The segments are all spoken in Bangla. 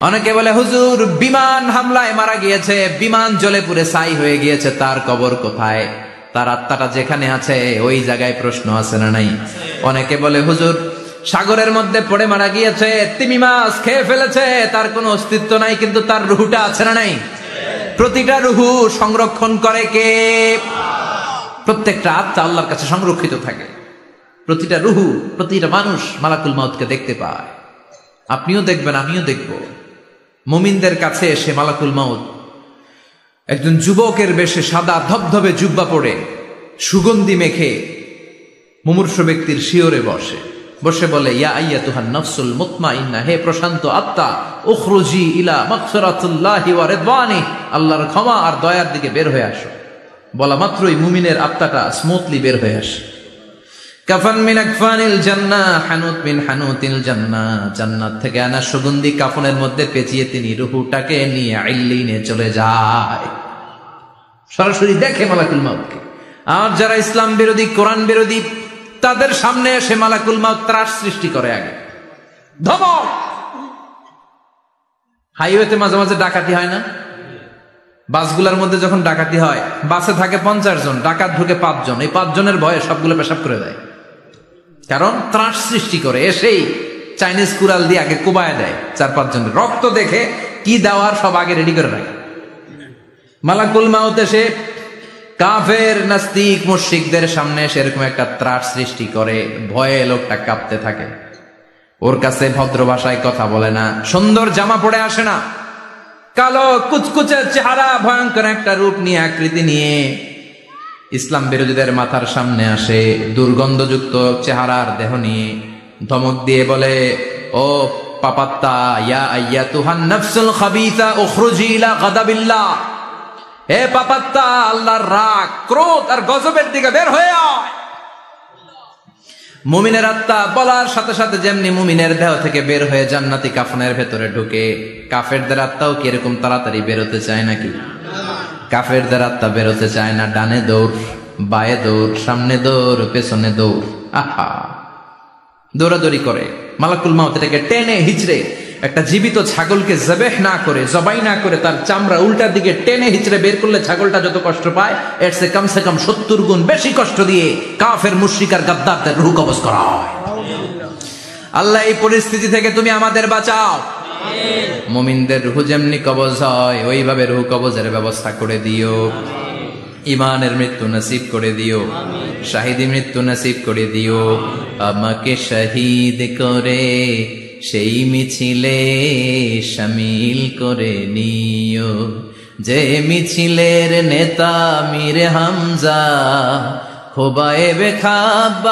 অনেকে বলে হুজুর বিমান হামলায় মারা গিয়েছে, বিমান জ্বলে পুড়ে ছাই হয়ে গিয়েছে, তার কবর কোথায়? তার আত্মাটা যেখানে আছে ওই জায়গায় প্রশ্ন আছে না নাই? অনেকে বলে হুজুর সাগরের মধ্যে পড়ে মারা গিয়েছে, তিমি মাছ খেয়ে ফেলেছে, তার কোনো অস্তিত্ব নাই, কিন্তু তার রুহুটা আছে না নাই? প্রতিটা রুহু সংরক্ষণ করে কে? প্রত্যেকটা আত্মা আল্লাহর কাছে সংরক্ষিত থাকে। প্রতিটা রুহু, প্রতিটা মানুষ মালাকুল মাউতকে দেখতে পায়। আপনিও দেখবেন, আমিও দেখব। মুমিনদের কাছে এসে মালাকুল মাউত একজন যুবকের বেশে সাদা ধবধবে জুব্বা পরে সুগন্ধি মেখে মুমূর্ষু ব্যক্তির শিয়রে বসে বলে, ইয়া আইয়াতুহান নাফসুল মুতমাইন্নাহ, হে প্রশান্ত আত্মা, উখরুজি ইলা মাগফিরাতুল্লাহি ওয়া রিদওয়ানি, আল্লাহর ক্ষমা আর দয়ার দিকে বের হয়ে আসো। বলা মাত্রই মুমিনের আত্মাটা স্মুথলি বের হয়ে আসে। কাফান মিন আকফানিল জান্নাহ, হানুত মিন হানুতিল জান্নাহ, জান্নাত থেকে আনা সুগন্ধি কাফনের মধ্যে পেঁচিয়ে তিনি রূহটাকে নিয়ে ইল্লিনে চলে যায়। সরাসরি দেখে মালাকুল মাউতকে। আর যারা ইসলাম বিরোধী, কোরআন বিরোধী, তাদের সামনে এসে মালাকুল মাউত ত্রাস সৃষ্টি করে। আগে ধমক। হাইওয়েতে মাঝে মাঝে ডাকাতি হয় না? বাসগুলোর মধ্যে যখন ডাকাতি হয়, বাসে থাকে 50 জন, ডাকাত ঢুকে 5 জন, এই 5 জনের ভয়ে সবগুলো পেশাব করে দেয়। কারণ ত্রাস সৃষ্টি করে। এসেই চাইনিজ কুড়াল দিয়ে আগে কোবায় দেয় 4-5 জনের। রক্ত দেখে কি দেওয়ার সব আগে রেডি করে রাখে। মালাকুল মাউত এসে কাফের নাস্তিক মুশরিকদের সামনে সেরকম একটা ত্রাস সৃষ্টি করে, ভয়ে লোকটা কাঁপতে থাকে। ওর কাছে ভদ্র ভাষায় কথা বলে না, সুন্দর জামা পরে আসে না, কালো কুচকুচের চেহারা, ভয়ঙ্কর একটা রূপ নিয়ে, আকৃতি নিয়ে ইসলাম বিরোধীদের মাথার সামনে আসে, দুর্গন্ধযুক্ত চেহারার দেহ নিয়ে ধমক দিয়ে বলে, ও পাপাত্তা, ইয়া আইয়াতুহান নাফসুল খাবিসা উখরুজি ইলা গাদাবিল্লাহ, হে পাপাত্তা, আল্লাহর রাগ, ক্রোধ আর গজবের দিকে বের হয়ে আয়। মুমিনের আত্মা বলার সাথে সাথে যেমনি মুমিনের দেহ থেকে বের হয়ে জান্নাতি কাফনের ভেতরে ঢুকে, কাফেরদের আত্মাও কি এরকম তাড়াতাড়ি বেরোতে চায় নাকি? কাফেরদের আত্মা বেরোতে চায় না। ডানে দৌড়, বায়ে দৌড়, সামনে দৌড়, পেছনে দৌড়, আহা দৌড়াদৌড়ি করে। মালাকুল মাউত এটাকে টেনে হিচড়ে, একটা জীবিত ছাগলকে জবাই না করে তার চামড়া উল্টার দিকে টেনে হিচড়ে বের করলে ছাগলটা যত কষ্ট পায়, এর চেয়ে কমসে কম 70 গুণ বেশি কষ্ট দিয়ে কাফের মুশরিক আর গাদ্দারদের রূহ কবজ করা হয়। আল্লাহ এই পরিস্থিতি থেকে তুমি আমাদের বাঁচাও। মুমিনদের রূহ যেমনি কবজ হয়, ওইভাবে রূহ কবজের ব্যবস্থা করে দিও। ইমানের মৃত্যু নসিব করে দিও, শাহিদি মৃত্যু নসিব করে দিও। আমাকে শহীদ করে সেই মিছিলে শামিল করে নিও, যে মিছিলের নেতা মীর হামজা, খোবায়েবে খাব্বাব,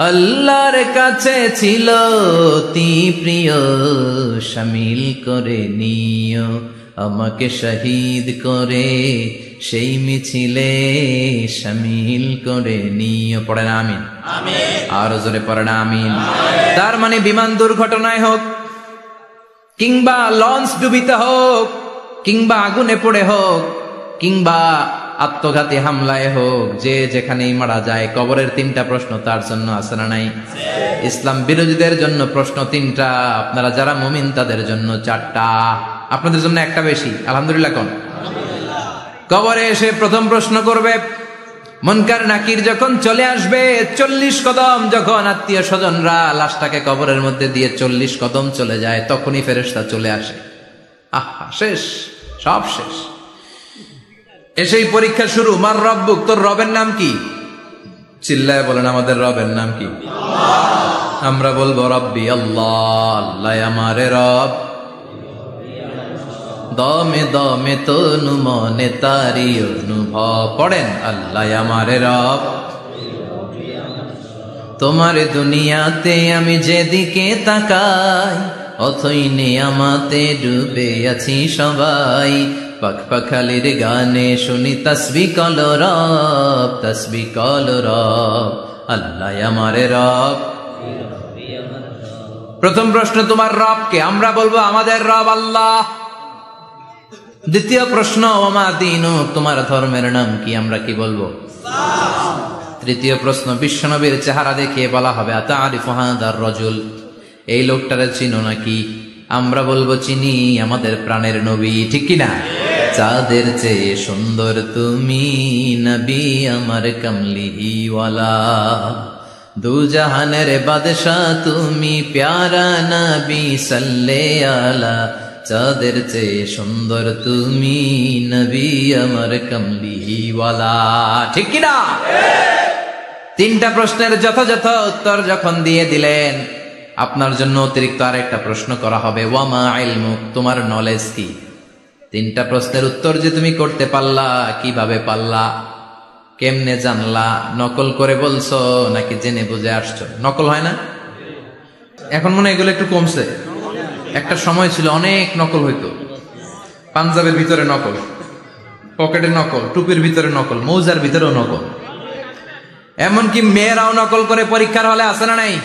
আল্লাহর কাছে ছিল অতি প্রিয়, শামিল করে নিও। আমাকে শহীদ করে সেই মিছিলে শামিল করে নিও। পড়েন আমিন। আর জোরে পড়েন আমিন। তার মানে বিমান দুর্ঘটনায় হোক, কিংবা লঞ্চ ডুবিতে হোক, কিংবা আগুনে পড়ে হোক, কিংবা আত্মঘাতী হামলায় হোক, যে যেখানেই মারা যায়, কবরের 3টা প্রশ্ন তার জন্য আছে না নাই? ইসলাম বিরোধীদের জন্য প্রশ্ন 3টা, আপনারা যারা মুমিন তাদের জন্য 4টা, আপনাদের জন্য একটা বেশি। আলহামদুলিল্লাহ কোন? কবরে এসে প্রথম প্রশ্ন করবে, মুনকার নাকির যখন চলে আসবে, 40 কদম যখন আত্মীয় স্বজনরা লাশটাকে কবরের মধ্যে দিয়ে 40 কদম চলে যায়, তখনই ফেরেশতা চলে আসে। আহা, শেষ, সব শেষ। এসেই পরীক্ষা শুরু। মার রব্বুক, তোর রবের নাম কি? চিল্লায় বলেন, আমাদের রবের নাম কি? আমরা বলবো রব্বি আল্লাহ, আল্লাহ আমারে রব। দমে দমে তনু মনে তারি অনুভব। পড়েন, আল্লাহ আমারে রব। তোমার দুনিয়াতে আমি যেদিকে তাকাই, অথই নিয়ামতে ডুবে আছি সবাই। পাখপাখালির গানে শুনি তাসবিহ কল রব, তাসবিহ কল রব, আল্লাহ আমারে রব। প্রথম প্রশ্ন, তোমার রব কে? আমরা বলবো আমাদের রব আল্লাহ। দ্বিতীয় প্রশ্ন, ওমা দীনু, তোমার ধর্মের নাম কি? আমরা কি বলবো? তৃতীয় প্রশ্ন, বিশ্বনবীর চেহারা দেখিয়ে বলা হবে, আতারিফু হাদার রাজুল, এই লোকটারে চিনো নাকি? আমরা বলবো চিনি আমাদের প্রাণের নবী, ঠিক কিনা? চাঁদের চেয়ে সুন্দর তুমি নবী আমার কমলিওয়ালা, দু জাহানের বাদশা তুমি প্যারা নবী সাল্লে আলা, চাঁদের চেয়ে সুন্দর তুমি নবী আমার কমলিওয়ালা, ঠিক কিনা? তিনটা প্রশ্নের যথাযথ উত্তর যখন দিয়ে দিলেন, আপনার জন্য অতিরিক্ত আরেকটা প্রশ্ন করা হবে, ওয়ামা ইলমুক, তোমার নলেজ কি? তিনটা প্রশ্নের উত্তর যে তুমি করতে পারলা, কিভাবে পারলা, কেমনে জানলা? নকল করে বলছো নাকি জেনে বুঝে আসছো? নকল হয় না এখন, মনে হয় এগুলো একটু কমছে। একটা সময় ছিল অনেক নকল হইতো, পাঞ্জাবের ভিতরে নকল, পকেটে নকল, টুপির ভিতরে নকল, মৌজার ভিতরেও নকল, এমনকি মেয়েরাও নকল করে পরীক্ষার হলে আসে না নাই?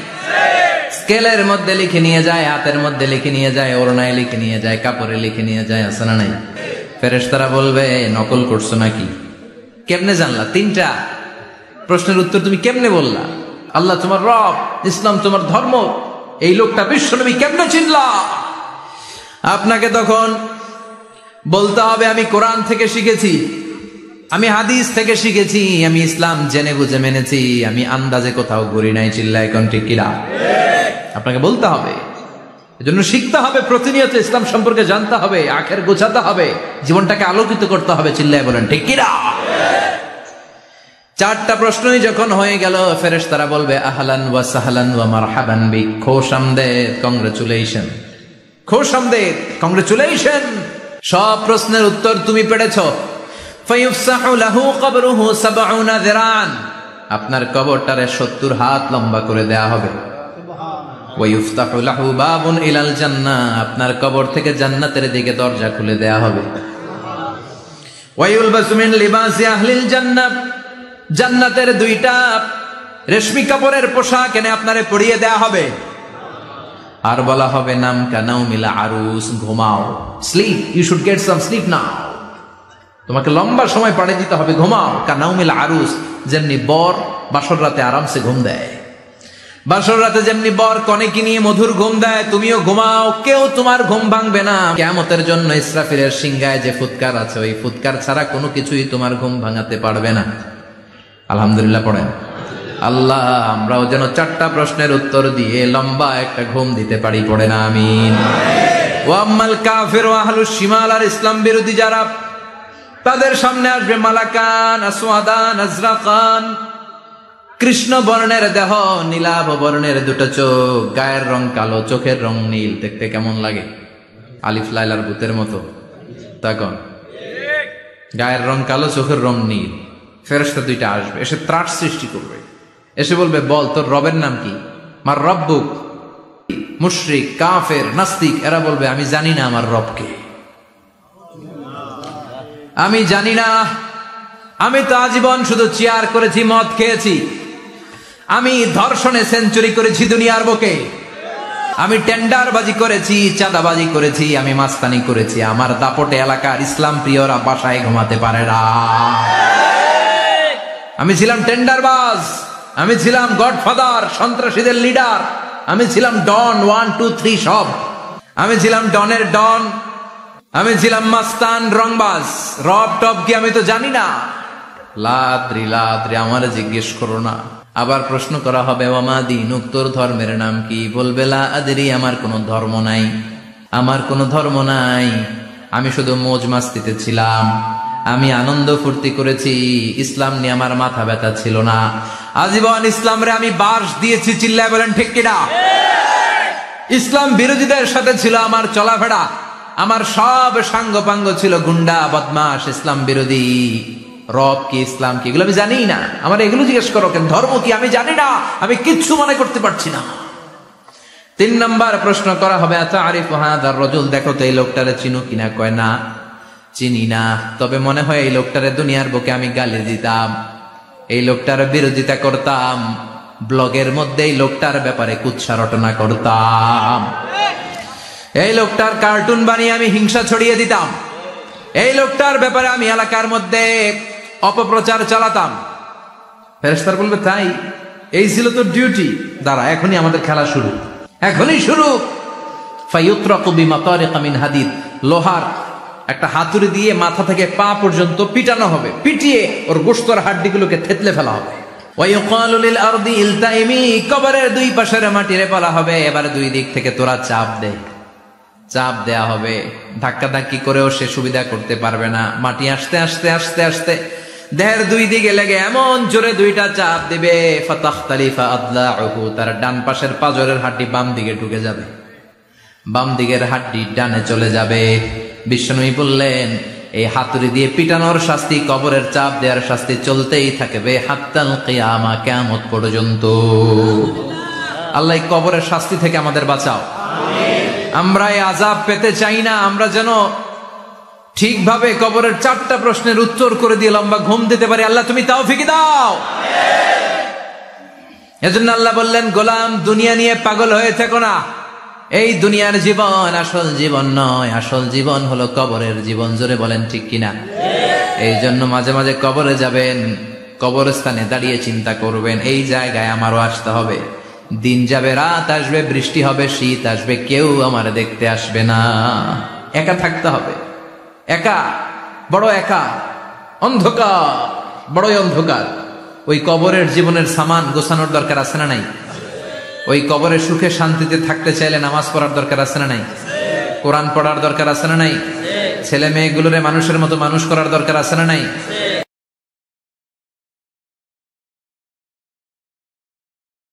স্কেলের মধ্যে লিখে নিয়ে যায়, হাতের মধ্যে লিখে নিয়ে যায়, ওড়নায় লিখে নিয়ে যায়, কাপড়ে লিখে নিয়ে যায়, আসে না নাই? ফেরেশতারা বলবে নকল করছো নাকি? কেমনে জানলা? তিনটা প্রশ্নের উত্তর তুমি কেমনে বললা? আল্লাহ তোমার রব, ইসলাম তোমার ধর্ম, এই লোকটা বিশ্বনবী, কেমনে চিনলা? আপনাকে তখন বলতে হবে আমি কোরআন থেকে শিখেছি, আমি হাদিস থেকে শিখেছি, আমি ইসলাম জেনে বুঝে মেনেছি, আমি আন্দাজে কোথাও ঘুরি নাই। চিল্লায় কোন ঠিক কিনা? আপনাকে বলতে হবে, এজন্য শিখতে হবে, প্রতিনিয়ত ইসলাম সম্পর্কে জানতে হবে, আখের গোছাতে হবে, জীবনটাকে আলোকিত করতে হবে। চিল্লায় বলেন ঠিক কিনা? চারটা প্রশ্নই যখন হয়ে গেল, ফেরেশতারা বলবে আহলান ওয়া সাহলান ওয়া মারহাবান বিক, খোশামদেদ, কংগ্রেচুলেশন, খোশামদেদ, কংগ্রেচুলেশন, সব প্রশ্নের উত্তর তুমি পেরেছো। ফায়ুফসাহু লাহু কবরুহু ৭০ যিরান, আপনার কবরটারে ৭০ হাত লম্বা করে দেয়া হবে। ওয়া ইফতাহু লাহু বাবুন ইলাল জান্নাহ, আপনার কবর থেকে জান্নাতের দিকে দরজা খুলে দেয়া হবে। ওয়া ইউলবাসু মিন লিবাসি আহলিল জান্নাহ, জান্নাতের দুইটা রেশমি কাপড়ের পোশাক এনে আপনারে পরিয়ে দেয়া হবে। আর বলা হবে নাম কানাউমিল আরুস, ঘুমাও, sleep, you should get some sleep now, তোমাকে লম্বা সময় পাড়ে দিতে হবে, ঘুমাও। কানাউমিল আরুস, যেমনি বর বাসর রাতে আরামসে ঘুম দেয়, বাসর রাতে যেমনি বর কনেকে নিয়ে মধুর ঘুম দেয়, তুমিও ঘুমাও, কেউ তোমার ঘুম ভাঙবে না। কিয়ামতের জন্য ইসরাফিলের সিংহায় যে ফুৎকার আছে, ওই ফুৎকার ছাড়া কোনো কিছুই তোমার ঘুম ভাঙাতে পারবে না। আলহামদুলিল্লাহ পড়েন। আল্লাহ আমরাও যেন চারটা প্রশ্নের উত্তর দিয়ে লম্বা একটা ঘুম দিতে পারি, পড়ে না আমিন। ওয়াম্মাল কাফির ওয়া আহলুশ শিমাল, আর ইসলাম বিরোধী যারা, তাদের সামনে আসবে মালাকান আসওয়াদান আজরাকান, কৃষ্ণ বর্ণের দেহ, নীলাভ বর্ণের দুটো চোখ, গায়ের রং কালো, চোখের রং নীল, দেখতে কেমন লাগে? আলিফ লাইলার ভূতের মতো। তখন গায়ের রং কালো, চোখের রং নীল, ফেরেশতা দুইটা আসবে, এসে ত্রাস সৃষ্টি করবে, এসে বলবে বল তোর রবের নাম কি? মার রব্বুক। মুশরিক, কাফের, নাস্তিক এরা বলবে আমি জানি না আমার রবকে, আমি জানি না, আমি তো আজীবন শুধু চিয়ার করেছি, মদ খেয়েছি, আমি ধর্ষণে সেঞ্চুরি করেছি দুনিয়ার বুকে, আমি টেন্ডারবাজি করেছি, চাঁদাবাজি করেছি, আমি মাস্তানি করেছি, আমার দাপটে এলাকার ইসলাম প্রিয়রা বাসায় ঘুমাতে পারে না। আমি ছিলাম টেন্ডারবাজ, আমি ছিলাম গডফাদার, সন্ত্রাসীদের লিডার, আমি ছিলাম ডন 1 2 3 সব, আমি ছিলাম ডনের ডন, আমি ছিলাম মাস্তান, রংবাজ, রব টপ কি আমি তো জানি না। লাদ্রি লাদ্রি, আমার জিজ্ঞেস করো না। আবার প্রশ্ন করা হবে ওয়ামা দীনুক, তোর ধর্মের নাম কি? বলবে লা আদরি, আমার কোনো ধর্ম নাই, আমার কোনো ধর্ম নাই, আমি শুধু মৌজ মাস্তিতে ছিলাম, আমি আনন্দ ফুর্তি করেছি, ইসলাম নিয়ে আমার মাথা ব্যথা ছিল না, আজীবন ইসলামরে আমি বাস দিয়েছি। চিল্লায় বলেন ঠিক কিনা? ইসলাম বিরোধীদের সাথে ছিল আমার চলাফেরা, আমার সব সাঙ্গপাঙ্গ ছিল গুন্ডা বদমাশ, ইসলাম বিরোধী। রব কি, ইসলাম কি, এগুলো আমি জানি না, আমার এগুলো জিজ্ঞেস করো কেন? ধর্ম কি আমি জানি না, আমি কিচ্ছু মনে করতে পারছি না। 3 নম্বর প্রশ্ন করা হবে আতারিফু হাদার রাজুল, দেখো তো এই লোকটারে চিনো কিনা? কয় না, চিনি না, তবে মনে হয় এই লোকটারে দুনিয়ার বুকে আমি গালি দিতাম, এই লোকটার বিরোধিতা করতাম, ব্লগের মধ্যে এই লোকটার ব্যাপারে কুৎসা রটনা করতাম, এই লোকটার কার্টুন বানিয়ে আমি হিংসা ছড়িয়ে দিতাম, এই লোকটার ব্যাপারে আমি এলাকার মধ্যে অপপ্রচার চালাতাম। ফেরেশতারা বলবে তাই, এই ছিল তোর ডিউটি, দাঁড়া এখনই আমাদের খেলা শুরু, এখনই শুরু। ফায়ুতরাকু বিমাতারিকা মিন হাদিদ, লোহার একটা হাতুড়ি দিয়ে মাথা থেকে পা পর্যন্ত পিটানো হবে, পিটিয়ে ওর গোশতের হাড্ডিগুলোকে থেতলে ফেলা হবে। ওয়ায়ুকালু লিল আরদি ইলতাইমি, কবরের দুই পাশের মাটিরে বলা হবে এবার দুই দিক থেকে তোরা চাপ দে, চাপ দেয়া হবে। ধাক্কা ধাক্কি করেও সে সুবিধা করতে পারবে না, মাটি আস্তে আস্তে আস্তে আস্তে দেহের দুই দিকে লেগে এমন জোরে দুইটা চাপ দিবে, ফাতাখতালিফা আদলাউহু, তার ডান পাশের পাজরের হাড্ডি বাম দিকে ঢুকে যাবে, বাম দিকের হাড্ডি ডানে চলে যাবে। বিশ্বনবী বললেন এই হাতুড়ি দিয়ে পিটানোর শাস্তি, কবরের চাপ দেওয়ার শাস্তি চলতেই থাকবে হাত্তাল কিয়ামা, কিয়ামত পর্যন্ত। আল্লাহ এই কবরের শাস্তি থেকে আমাদের বাঁচাও। আমরা এই আযাব পেতে চাই না, আমরা যেন ঠিকভাবে কবরের 4টা প্রশ্নের উত্তর করে দিয়ে লম্বা ঘুম দিতে পারি। আল্লাহ তুমি তৌফিক দাও। এজন্য আল্লাহ বললেন, গোলাম দুনিয়া নিয়ে পাগল হয়ে থেকো না, এই দুনিয়ার জীবন আসল জীবন নয়, আসল জীবন হলো কবরের জীবন। জোরে বলেন ঠিক কিনা? এই জন্য মাঝে মাঝে কবরে যাবেন, কবরস্থানে দাঁড়িয়ে চিন্তা করবেন এই জায়গায় আমারও আসতে হবে। দিন যাবে, রাত আসবে, বৃষ্টি হবে, শীত আসবে, কেউ আমার দেখতে আসবে না, একা থাকতে হবে, একা, বড় একা, অন্ধকার, বড়ই অন্ধকার। ওই কবরের জীবনের সামান গোছানোর দরকার আছে না নাই? ওই কবরে সুখে শান্তিতে থাকতে চাইলে নামাজ পড়ার দরকার আছে না নাই? কোরআন পড়ার দরকার আছে না নাই? ছেলে মেয়েগুলোরে মানুষের মতো মানুষ করার দরকার আছে না নাই?